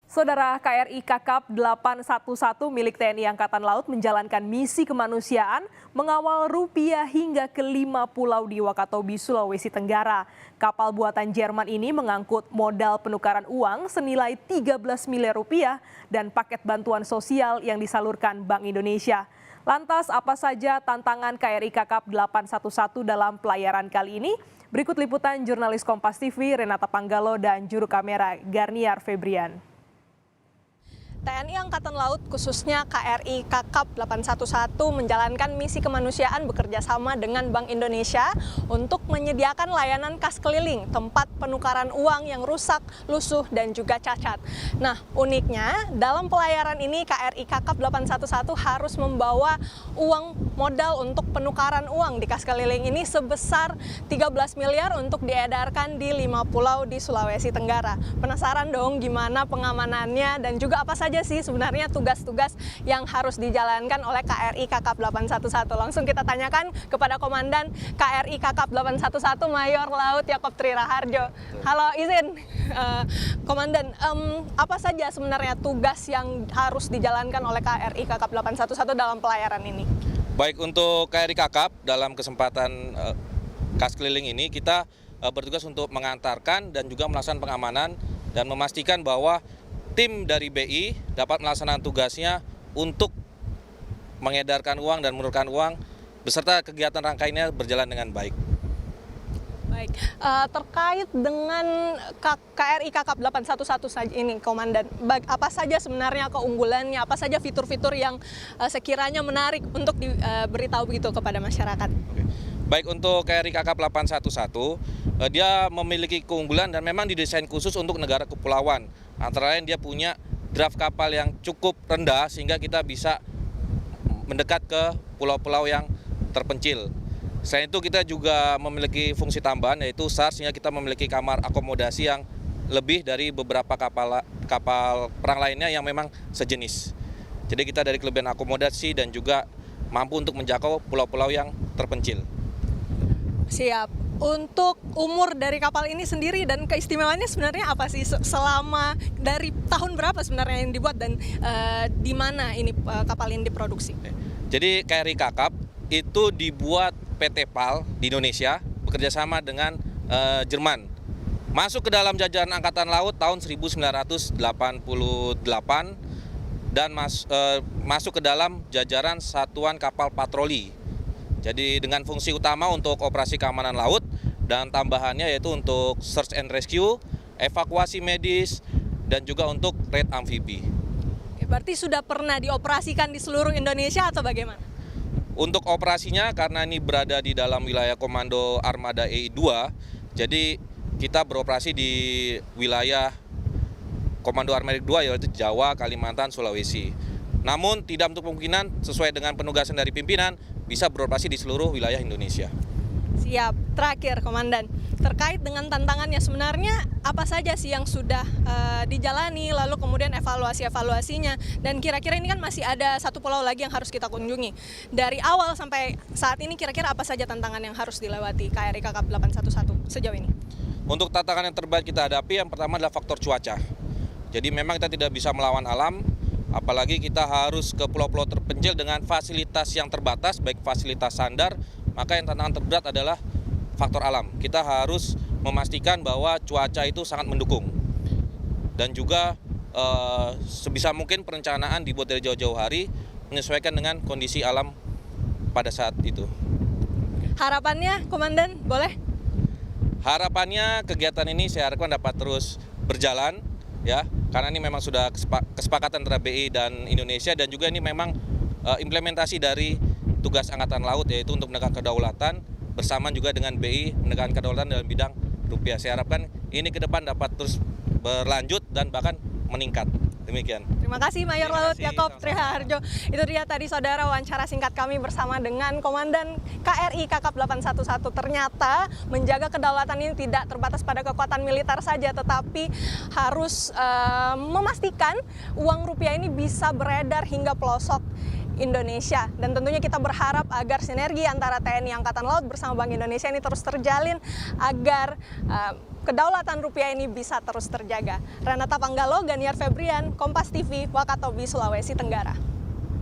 Saudara, KRI Kakap 811 milik TNI Angkatan Laut menjalankan misi kemanusiaan mengawal rupiah hingga ke 5 pulau di Wakatobi, Sulawesi Tenggara. Kapal buatan Jerman ini mengangkut modal penukaran uang senilai 13 miliar rupiah dan paket bantuan sosial yang disalurkan Bank Indonesia. Lantas apa saja tantangan KRI Kakap 811 dalam pelayaran kali ini? Berikut liputan jurnalis Kompas TV Renata Panggalo dan juru kamera Garniar Febrian. TNI Angkatan Laut khususnya KRI Kakap 811 menjalankan misi kemanusiaan bekerja sama dengan Bank Indonesia untuk menyediakan layanan kas keliling, tempat penukaran uang yang rusak, lusuh, dan juga cacat. Nah, uniknya dalam pelayaran ini KRI Kakap 811 harus membawa uang modal untuk penukaran uang di kas keliling ini sebesar 13 miliar untuk diedarkan di 5 pulau di Sulawesi Tenggara. Penasaran dong gimana pengamanannya dan juga apa saja sih sebenarnya tugas-tugas yang harus dijalankan oleh KRI Kakap 811. Langsung kita tanyakan kepada Komandan KRI Kakap 811 Mayor Laut Yaakob Triraharjo. Halo, izin Komandan, apa saja sebenarnya tugas yang harus dijalankan oleh KRI Kakap 811 dalam pelayaran ini? Baik, untuk KRI Kakap dalam kesempatan kas keliling ini kita bertugas untuk mengantarkan dan juga melaksanakan pengamanan dan memastikan bahwa tim dari BI dapat melaksanakan tugasnya untuk mengedarkan uang dan menurunkan uang beserta kegiatan rangkaiannya berjalan dengan baik. Baik, terkait dengan KRI Kakap 811 saja ini, Komandan, apa saja sebenarnya keunggulannya, apa saja fitur-fitur yang sekiranya menarik untuk diberitahu begitu kepada masyarakat? Baik, untuk KRI Kakap 811, dia memiliki keunggulan dan memang didesain khusus untuk negara kepulauan. Antara lain dia punya draft kapal yang cukup rendah sehingga kita bisa mendekat ke pulau-pulau yang terpencil. Selain itu kita juga memiliki fungsi tambahan yaitu SAR sehingga kita memiliki kamar akomodasi yang lebih dari beberapa kapal perang lainnya yang memang sejenis. Jadi kita dari kelebihan akomodasi dan juga mampu untuk menjangkau pulau-pulau yang terpencil. Siap. Untuk umur dari kapal ini sendiri dan keistimewaannya sebenarnya apa sih? Selama dari tahun berapa sebenarnya yang dibuat dan di mana ini kapal ini diproduksi? Jadi KRI Kakap itu dibuat PT PAL di Indonesia bekerjasama dengan Jerman. Masuk ke dalam jajaran Angkatan Laut tahun 1988 dan masuk ke dalam jajaran Satuan Kapal Patroli. Jadi dengan fungsi utama untuk operasi keamanan laut dan tambahannya yaitu untuk search and rescue, evakuasi medis, dan juga untuk raid amfibi. Berarti sudah pernah dioperasikan di seluruh Indonesia atau bagaimana? Untuk operasinya karena ini berada di dalam wilayah Komando Armada EI-2, jadi kita beroperasi di wilayah Komando Armada EI-2 yaitu Jawa, Kalimantan, Sulawesi. Namun tidak untuk kemungkinan sesuai dengan penugasan dari pimpinan bisa beroperasi di seluruh wilayah Indonesia. Siap. Terakhir, Komandan, terkait dengan tantangannya sebenarnya apa saja sih yang sudah dijalani, lalu kemudian evaluasinya, dan kira-kira ini kan masih ada satu pulau lagi yang harus kita kunjungi. Dari awal sampai saat ini kira-kira apa saja tantangan yang harus dilewati KRI Kakap 811 sejauh ini? Untuk tantangan yang terberat kita hadapi, yang pertama adalah faktor cuaca. Jadi memang kita tidak bisa melawan alam, apalagi kita harus ke pulau-pulau terpencil dengan fasilitas yang terbatas, baik fasilitas sandar, maka yang tantangan terberat adalah faktor alam. Kita harus memastikan bahwa cuaca itu sangat mendukung. Dan juga sebisa mungkin perencanaan dibuat dari jauh-jauh hari, menyesuaikan dengan kondisi alam pada saat itu. Harapannya, Komandan, boleh? Harapannya kegiatan ini saya harapkan dapat terus berjalan, ya, karena ini memang sudah kesepakatan antara BI dan Indonesia dan juga ini memang implementasi dari tugas Angkatan Laut yaitu untuk menegakkan kedaulatan bersama juga dengan BI menegakkan kedaulatan dalam bidang rupiah. Saya harapkan ini ke depan dapat terus berlanjut dan bahkan meningkat. Demikian. Terima kasih Mayor Laut Yaakob Triraharjo. Itu dia tadi saudara wawancara singkat kami bersama dengan Komandan KRI Kakap 811. Ternyata menjaga kedaulatan ini tidak terbatas pada kekuatan militer saja, tetapi harus memastikan uang rupiah ini bisa beredar hingga pelosok Indonesia. Dan tentunya kita berharap agar sinergi antara TNI Angkatan Laut bersama Bank Indonesia ini terus terjalin agar kedaulatan rupiah ini bisa terus terjaga. Renata Panggalo, Ganiar Febrian, Kompas TV, Wakatobi, Sulawesi Tenggara.